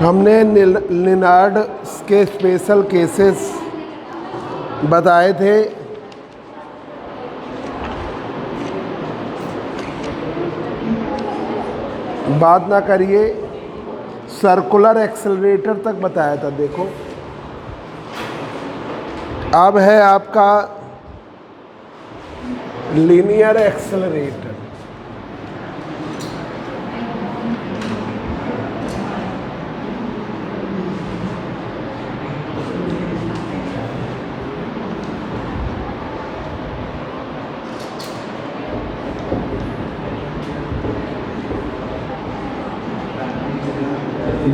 हमने लिनार्ड के special cases बताए थे। बात ना करिए, सर्कुलर एक्सेलरेटर तक बताया था। देखो अब है आपका लीनियर एक्सेलरेटर।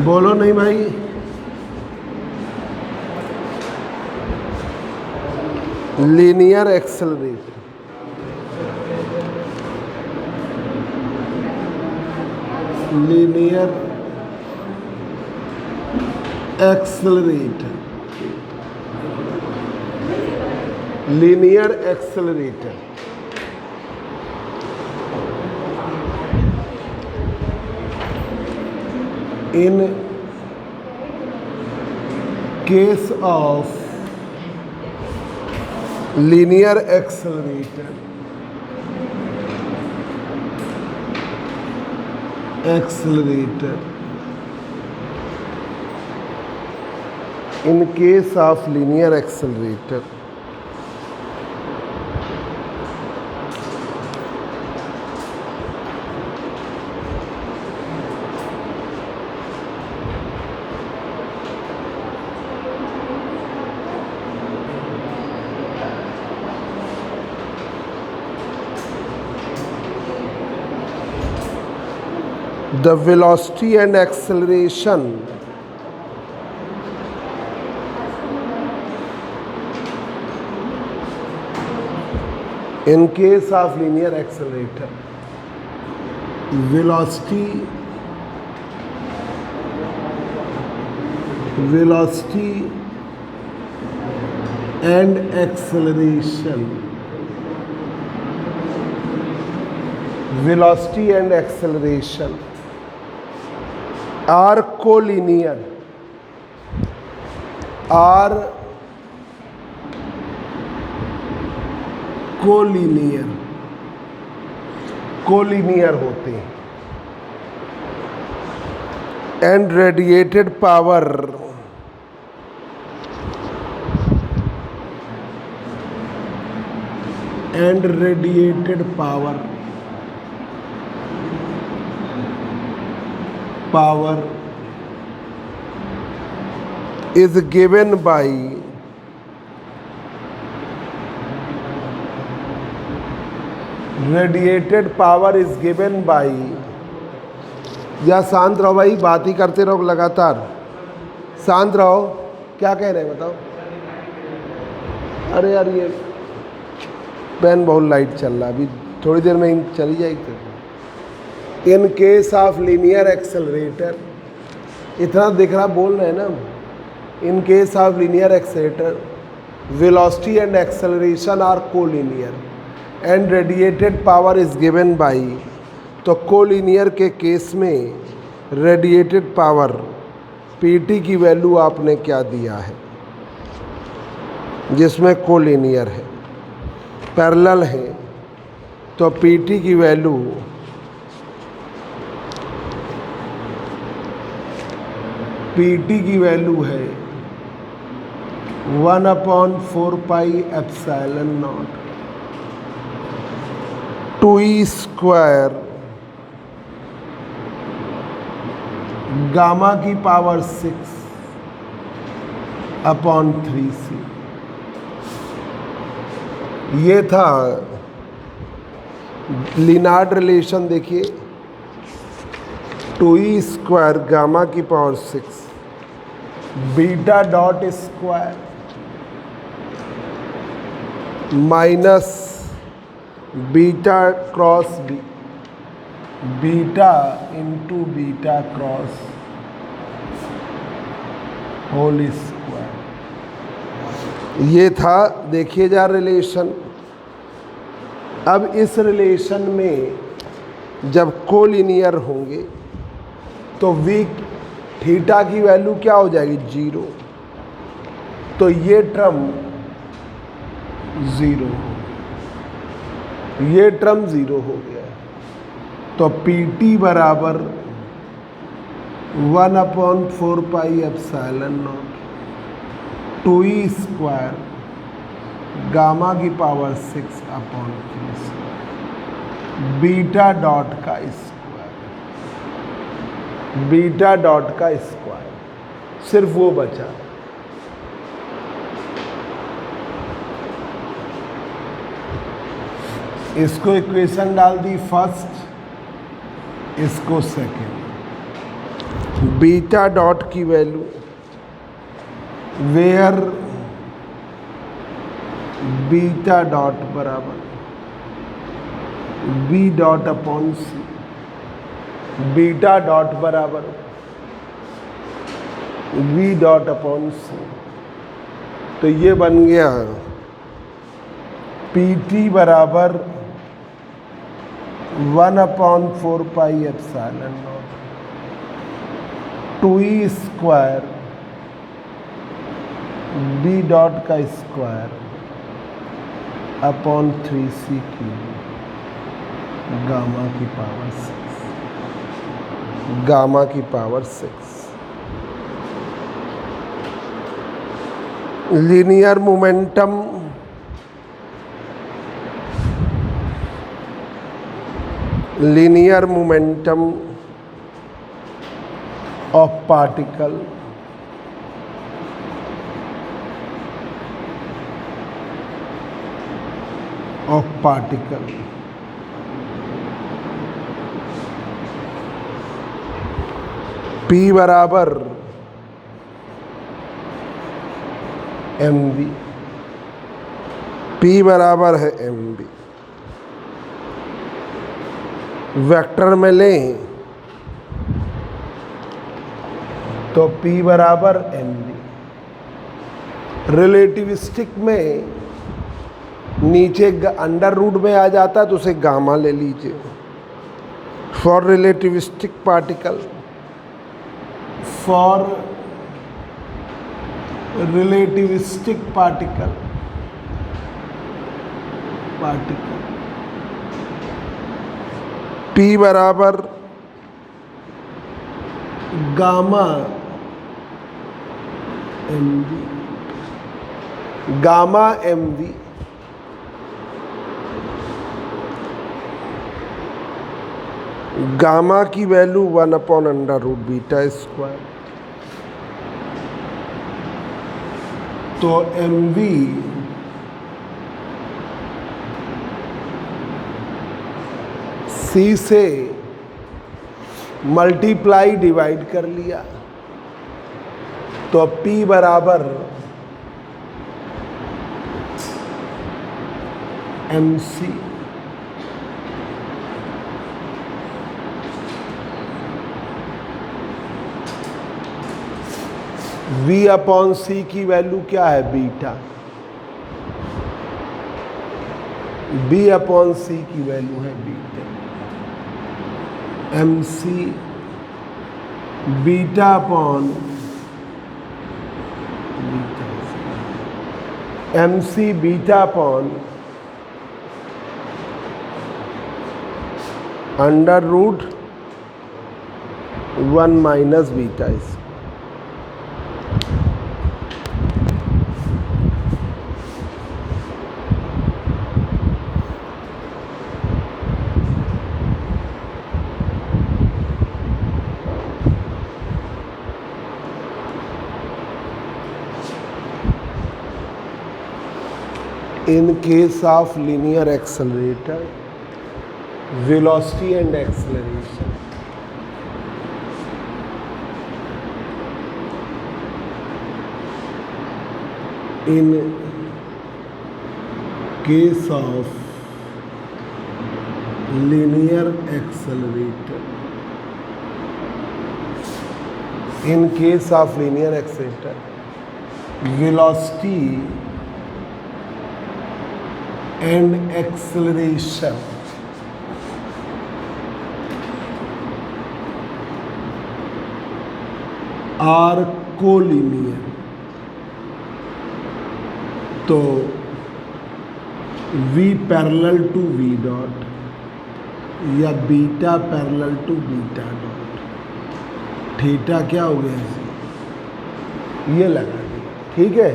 बोलो नहीं भाई। Linear accelerator, linear accelerator, linear accelerator in case of linear accelerator, in case of linear accelerator, the velocity and acceleration in case of linear accelerator, velocity and acceleration, velocity and acceleration are collinear, collinear होते हैं। and radiated power is given by या शांत रहो भाई, बात ही करते रहो लगातार। शांत रहो, क्या कह रहे हैं बताओ। अरे यार ये पेन बहुत लाइट चल रहा है, अभी थोड़ी देर में चली जाएगी। In case of linear accelerator, इतना दिख रहा बोल रहे हैं ना। In case of linear accelerator velocity and acceleration are collinear and radiated power is given by. तो कोलिनियर के केस में रेडिएटेड पावर पीटी की वैल्यू आपने क्या दिया है, जिसमें कोलिनियर है, पैरेलल है, तो पीटी की वैल्यू है 1/4πε0 2e² गामा की पावर 6/3c। ये था लिनार्ड रिलेशन। देखिए 2e² गामा की power 6 beta dot square minus beta cross beta into beta cross whole square. ये था, देखिए जा रिलेशन। अब इस रिलेशन में जब कोलिनियर होंगे तो वी थीटा की वैल्यू क्या हो जाएगी 0, तो ये टर्म 0 हो गया, ये टर्म 0 हो गया। तो पी टी बराबर 1/4 pi epsilon naught 2e² gamma की पावर 6/3 बीटा डॉट का स्क्वायर, बीटा डॉट का स्क्वायर, सिर्फ वो बचा। इसको इक्वेशन डाल दी फर्स्ट, इसको सेकेंड। बीटा डॉट की वैल्यू वेयर बीटा डॉट बराबर B dot upon C, beta dot बराबर वी डॉट अपॉन सी। तो ये बन गया पी टी बराबर 1/4 pi epsilon naught 2e² B dot का square upon 3c cube gamma की पावर 6, गामा की power 6। Linear momentum of particle P बराबर mv, P बराबर है mv। वेक्टर में लें तो P बराबर mv, रिलेटिविस्टिक में नीचे अंडर रूट में आ जाता है तो उसे गामा ले लीजिए। For relativistic particle, for relativistic particle P बराबर gamma mv, gamma mv gamma की वैल्यू 1/√β²। तो mv c से मल्टीप्लाई डिवाइड कर लिया तो P बराबर mc V/C की वैल्यू क्या है बीटा, B/C की वैल्यू है beta, mc beta upon mc beta upon √1 - beta. In case of linear accelerator, velocity and acceleration, in case of linear accelerator, velocity and acceleration are collinear, तो V parallel to V dot या beta parallel to beta dot, theta क्या हो गया इसे, ये लगा दिया, ठीक है।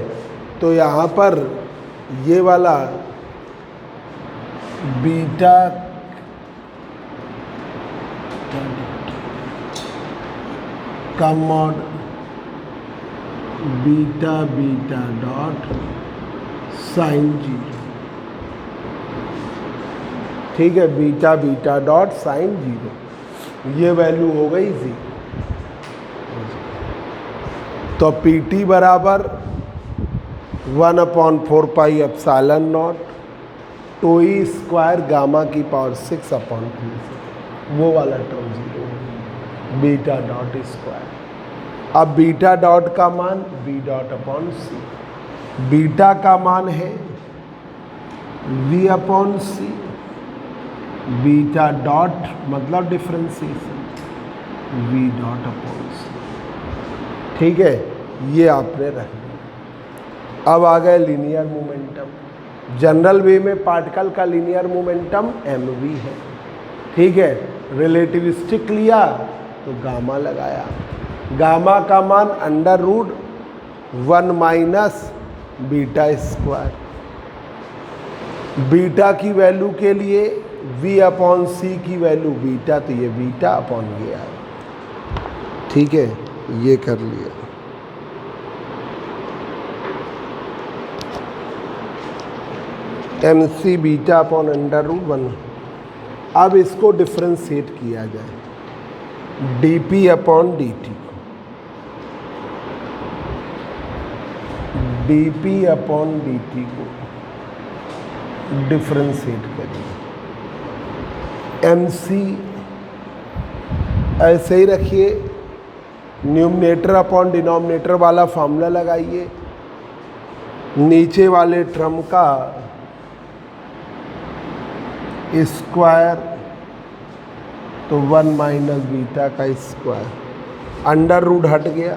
तो यहाँ पर ये वाला बीटा का mod beta beta dot sine zero, ठीक है, beta beta dot sine zero, ये वैल्यू हो गई थी। तो पी टी बराबर 1/4 epsilon not 2e square gamma की पावर 6/3, वो वाला term zero, beta dot square. अब बीटा डॉट का मान B dot upon C, beta का मान है v upon C, beta dot मतलब डिफरेंशिएशन v डॉट अपॉन सी, ठीक है, ये आपने रख दिया। अब आ गए लीनियर मोमेंटम। जनरल वे में पार्टिकल का लीनियर मोमेंटम mv है, ठीक है। रिलेटिविस्टिक लिया तो गामा लगाया, गामा का मान √1 माइनस बीटा स्क्वायर, बीटा की वैल्यू के लिए v अपॉन सी की वैल्यू बीटा, तो ये बीटा अपॉन ये आया, ठीक है, ये कर लिया। M C beta upon √1। अब इसको डिफ्रेंशिएट किया जाए, D P upon D T, D P upon D T को डिफ्रेंशिएट करिए। एम सी ऐसे ही रखिए, न्यूमरेटर अपॉन डिनोमिनेटर वाला फॉर्मूला लगाइए, नीचे वाले टर्म का स्क्वायर तो 1 माइनस बीटा का स्क्वायर, √ हट गया।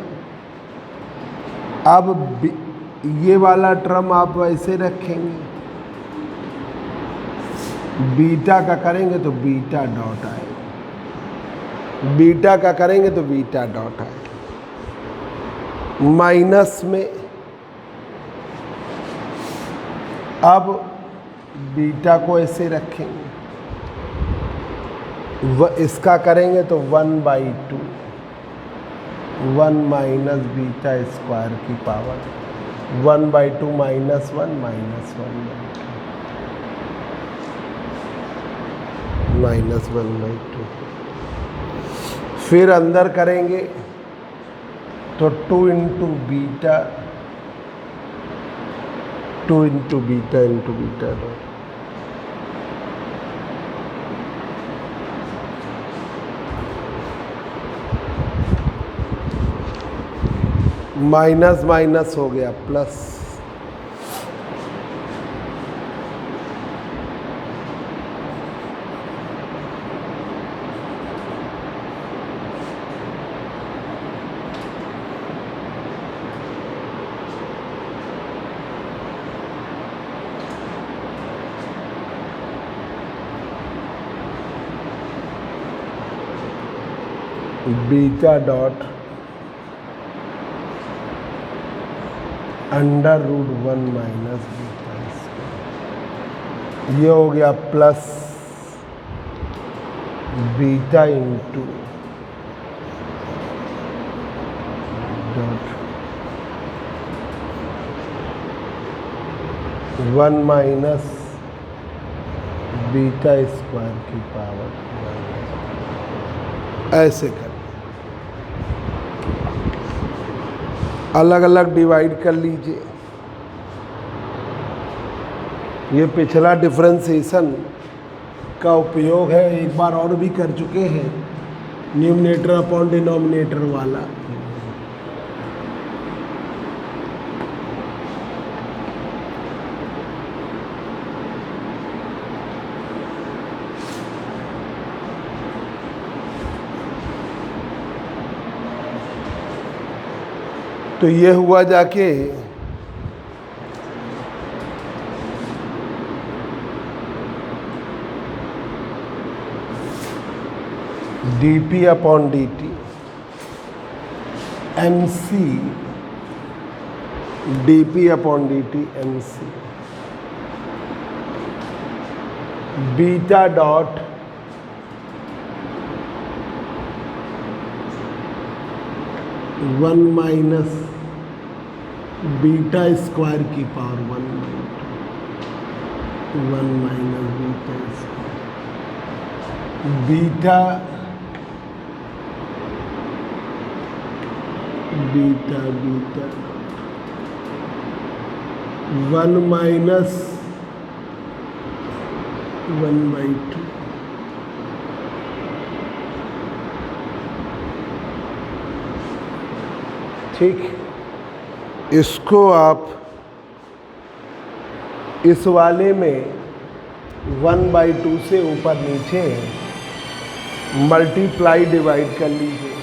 अब ये वाला टर्म आप वैसे रखेंगे, बीटा का करेंगे तो बीटा डॉट आएगा, बीटा का करेंगे तो बीटा डॉट आएगा, माइनस में अब बीटा को ऐसे रखेंगे, इसका करेंगे तो 1/2, 1 माइनस बीटा स्क्वायर की पावर 1/2 माइनस 1 माइनस 1/2, फिर अंदर करेंगे तो 2 into beta, 2 into beta into beta dot, minus minus हो गया plus, beta dot √1 minus beta square, ये हो गया plus beta into dot 1 minus beta square की पावर, ऐसे कर अलग अलग डिवाइड कर लीजिए। ये पिछला डिफरेंशिएशन का उपयोग है, एक बार और भी कर चुके हैं, न्यूमरेटर अपॉन डिनोमिनेटर वाला। तो ये हुआ जाके dp upon dt mc dp upon dt mc beta dot one minus beta square की power one minus beta square beta beta beta one minus one by two ठीक। इसको आप इस वाले में 1/2 से ऊपर नीचे मल्टीप्लाई डिवाइड कर लीजिए।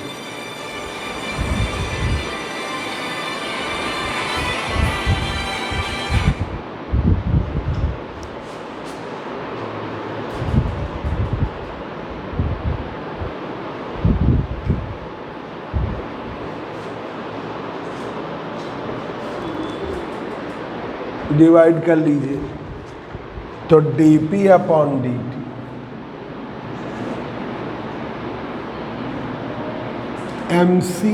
डिवाइड कर लीजिए तो dp upon dt mc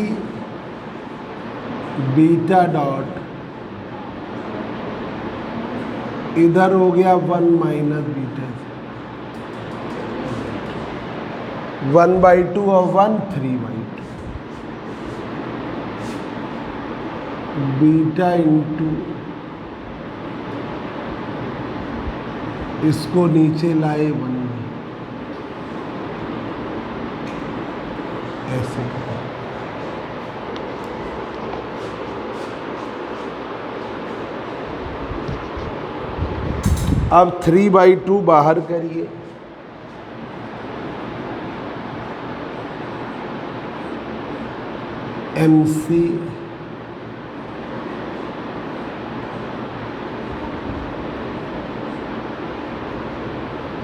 beta dot इधर हो गया 1 माइनस बीटा 1/2 और 1 3/2 बीटा इंटू इसको नीचे लाए 1 में ऐसे। अब 3/2 बाहर करिए MC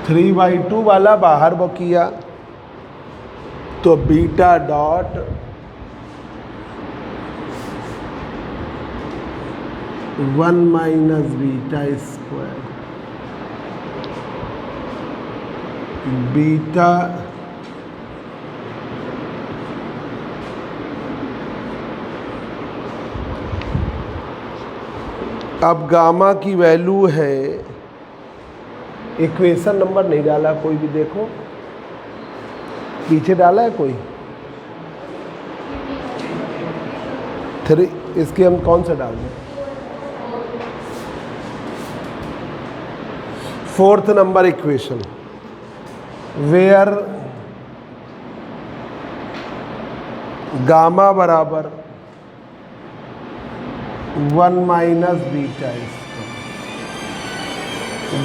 3/2 वाला बाहर वो किया तो beta dot one minus beta square beta अब गामा की वैल्यू है, इक्वेशन नंबर नहीं डाला कोई भी, देखो पीछे डाला है कोई 3, इसके हम कौन सा डाल दें 4th number equation where gamma बराबर 1 माइनस बीटा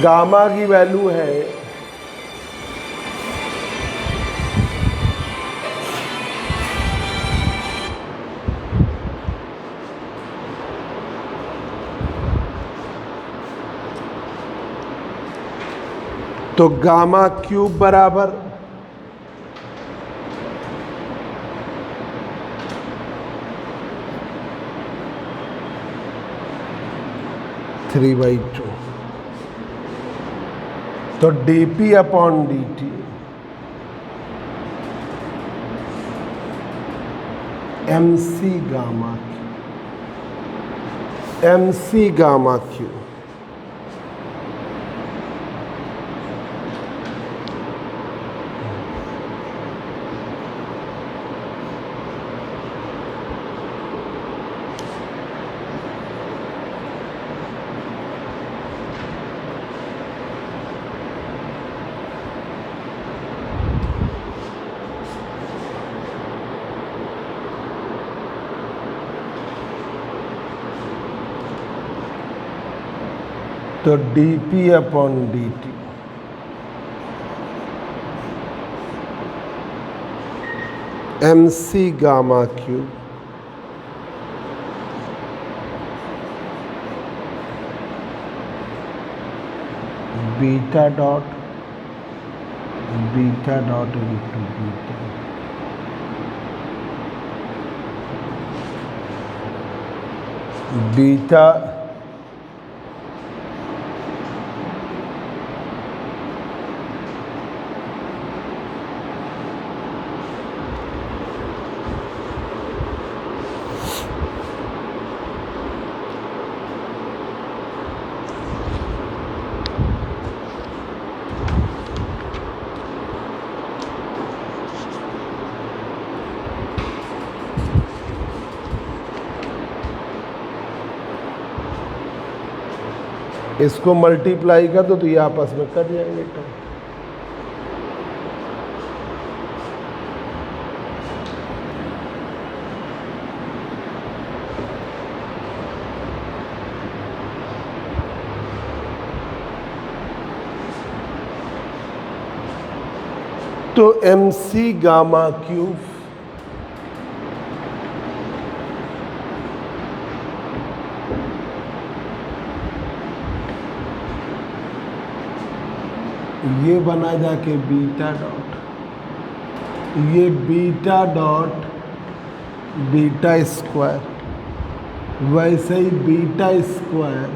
गामा की वैल्यू है तो गामा क्यूब बराबर 3/2 तो dp upon dt mc gamma Q तो dp upon dt mc gamma cube beta dot into beta beta इसको मल्टीप्लाई कर दो तो ये आपस में कट जाएंगे टर्म। तो MC गामा क्यूब ये बना जाके बीटा डॉट, ये बीटा डॉट बीटा स्क्वायर, वैसे ही बीटा स्क्वायर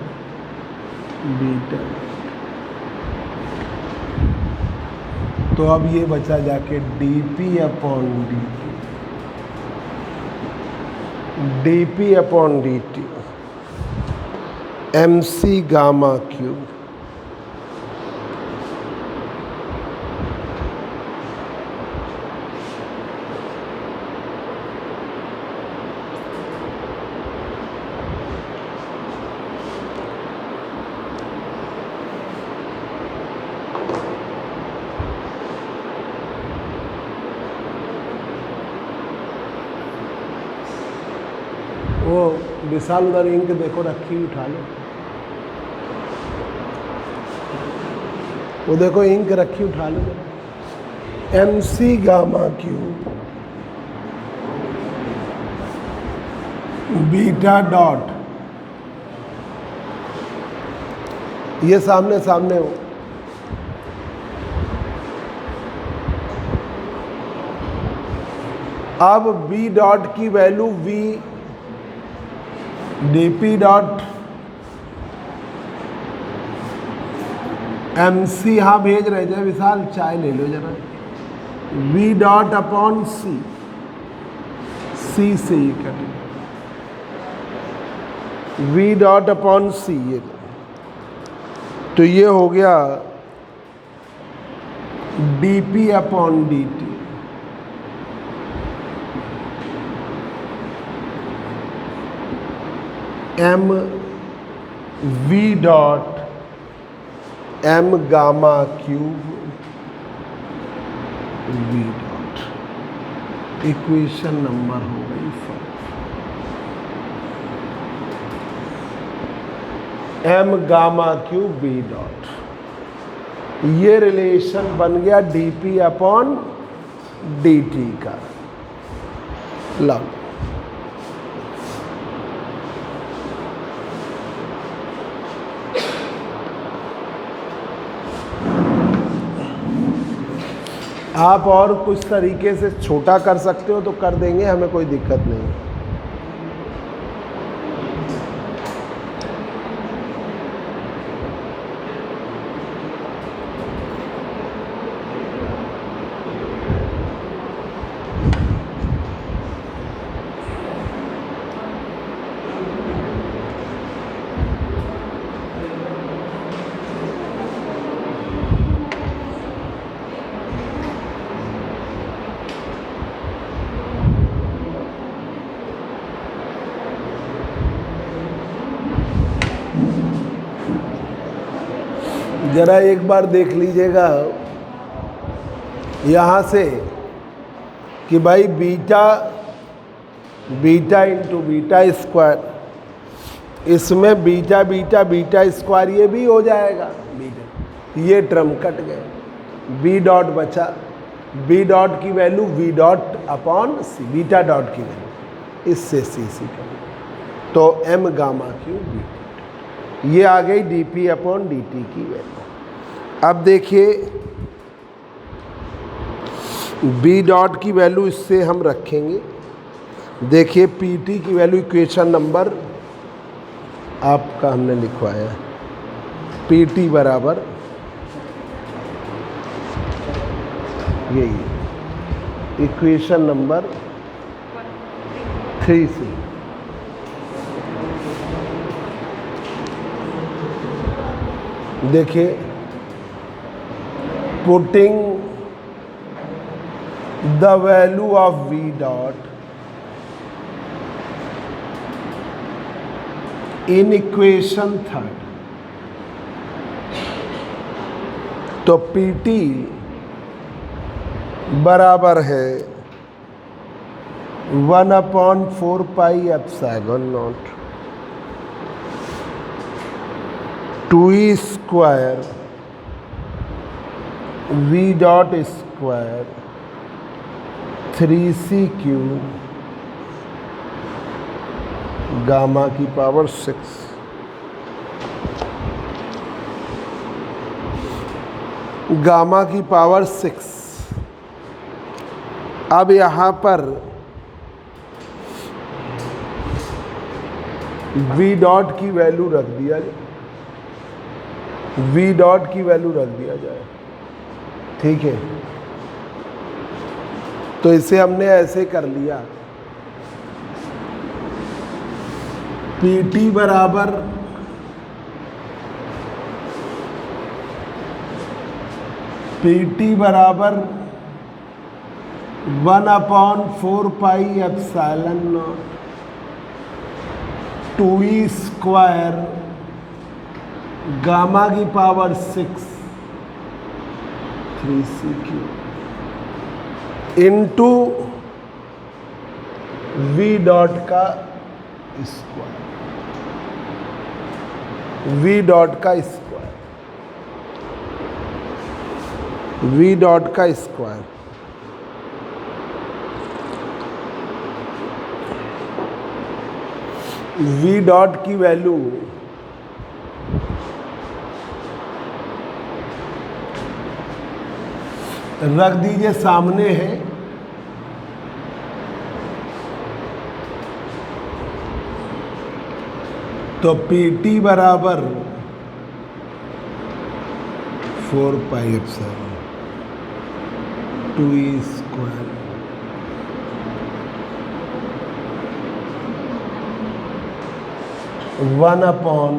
बीटा। तो अब ये बचा जाके dp upon dt MC gamma cube वो विशाल उधर इंक देखो रखी, उठा लो। वो देखो इंक रखी, उठा लो। MC gamma cube beta dot, ये सामने सामने हो, अब B डॉट की value V dp dot MC यहाँ भेज रहे थे विशाल, चाय ले लो जरा। V डॉट अपॉन C से ये करें, V डॉट अपॉन C ये, तो ये हो गया dp upon dt। M V dot M gamma cube V dot, equation number हो गई 5। M gamma cube V dot, ये रिलेशन बन गया dp अपॉन dt का। लो आप और कुछ तरीके से छोटा कर सकते हो तो कर देंगे, हमें कोई दिक्कत नहीं। जरा एक बार देख लीजिएगा यहाँ से कि भाई बीटा इंटू बीटा स्क्वायर, इसमें बीटा स्क्वायर ये भी हो जाएगा बीटा, ये टर्म कट गए, बी डॉट बचा, बी डॉट की value we dot upon C, beta dot की वैल्यू इससे सी का, तो एम गामा क्यू बी, ये आ गई dp अपॉन dt की वैल्यू। अब देखिए बी डॉट की वैल्यू इससे हम रखेंगे। देखिए पी टी की वैल्यू इक्वेशन नंबर आपका हमने लिखवाया है, पी टी बराबर यही इक्वेशन नंबर 3 से देखिए putting the value of v dot in equation 3 तो पी टी बराबर है 1/4πε0 2e square v dot square 3c cube gamma की पावर 6 गामा की पावर 6। अब यहाँ पर v डॉट की वैल्यू रख दिया जाए, v डॉट की वैल्यू रख दिया जाए, ठीक है। तो इसे हमने ऐसे कर लिया, पी टी बराबर पी टी बराबर 1/4πε0 2e स्क्वायर गामा की power 6 3c cube into v dot का स्क्वायर, v डॉट का स्क्वायर, v डॉट का स्क्वायर v डॉट की वैल्यू रख दीजिए, सामने है। तो पी टी बराबर 4πε0 2e square one upon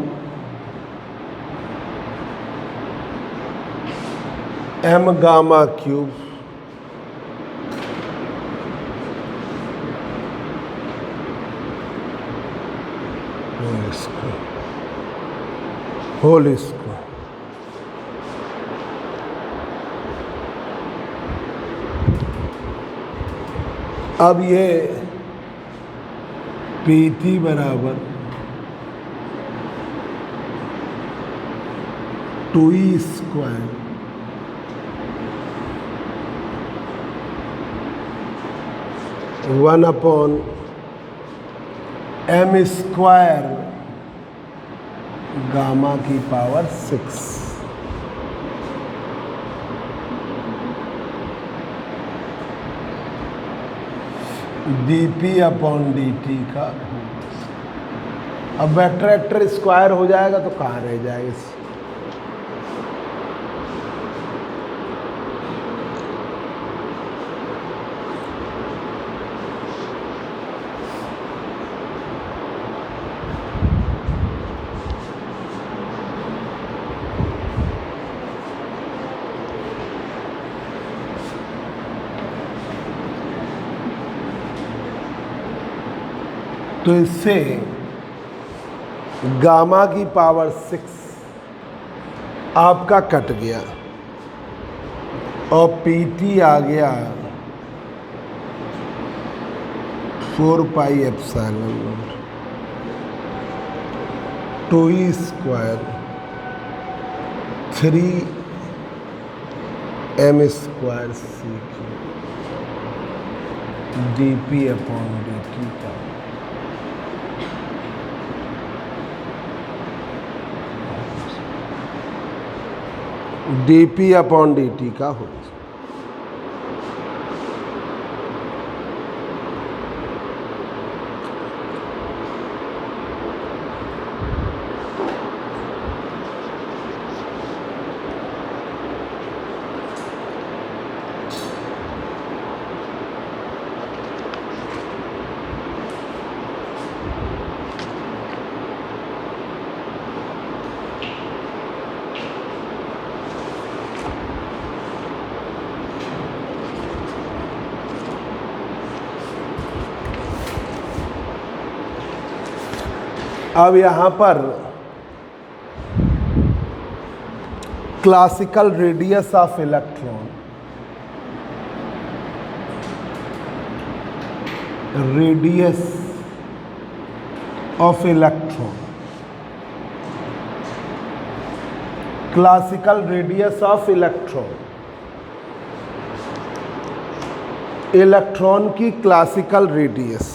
m gamma cube whole square. अब ये पी टी बराबर 2e square one upon m square gamma की पावर 6 dp अपॉन dt का। अब वेक्टर वेक्टर स्क्वायर हो जाएगा तो कहाँ रह जाएगा। तो इससे गामा की पावर 6 आपका कट गया और पी टी आ गया 4πε0 2e square 3m square c dp upon dt का। dp अपॉन dt का होल। अब यहां पर classical radius of electron, radius of electron, classical radius of electron, electron की क्लासिकल रेडियस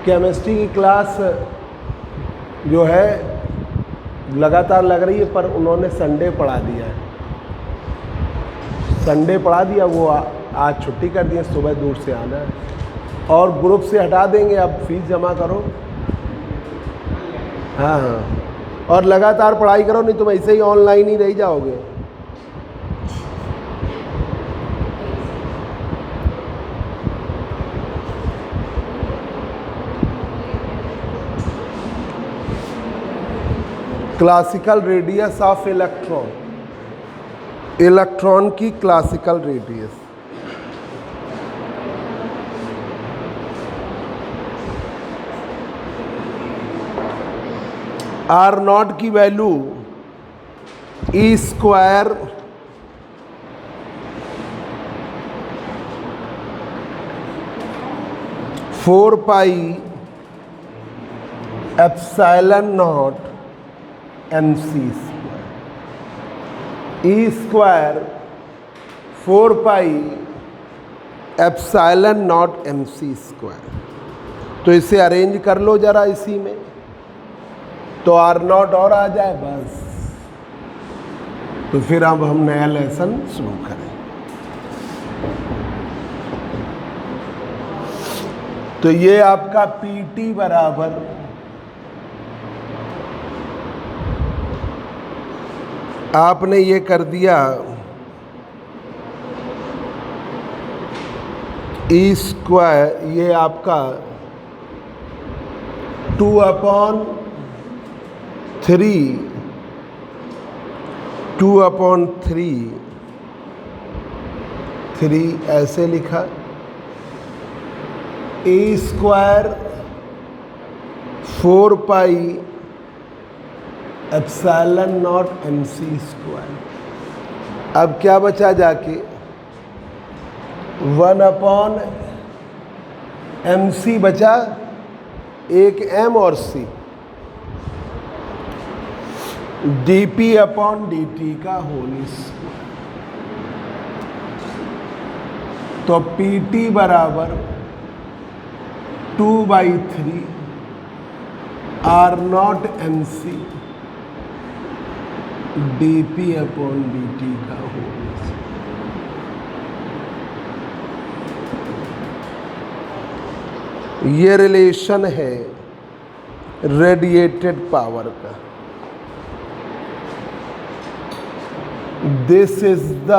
केमिस्ट्री की क्लास जो है लगातार लग रही है, पर उन्होंने संडे पढ़ा दिया है, संडे पढ़ा दिया, वो आज छुट्टी कर दी, सुबह दूर से आना है और ग्रुप से हटा देंगे। अब फीस जमा करो, हाँ हाँ, और लगातार पढ़ाई करो, नहीं तुम ऐसे ही ऑनलाइन ही रह जाओगे। Classical radius of electron, electron की क्लासिकल रेडियस आर नॉट की value E square four pi epsilon naught MC square, E square 4 pi epsilon naught MC square. तो इसे अरेंज कर लो जरा इसी में, तो आर नॉट और आ जाए बस। तो फिर अब हम नया लेसन शुरू करें। तो ये आपका PT बराबर आपने ये कर दिया ई स्क्वायर, ये आपका 2/3 ऐसे लिखा, A square 4 pi epsilon naught MC square. अब क्या बचा जाके 1/MC बचा, एक M और C, dP अपॉन dt का होल स्क्वायर। तो PT बराबर 2/3 R0 MC dP upon dt का होल। ये रिलेशन है रेडिएटेड पावर का। This is the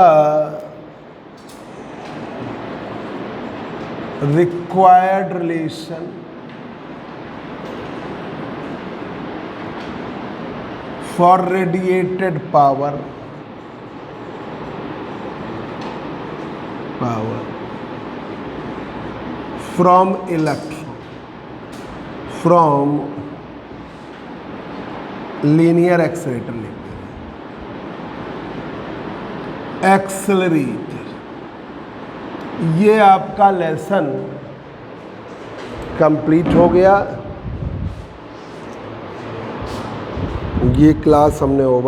required relation for radiated power from electron, from linear accelerator लिखते हैं, एक्सेलरेटर। ये आपका लेसन कंप्लीट हो गया। ये क्लास हमने ओवर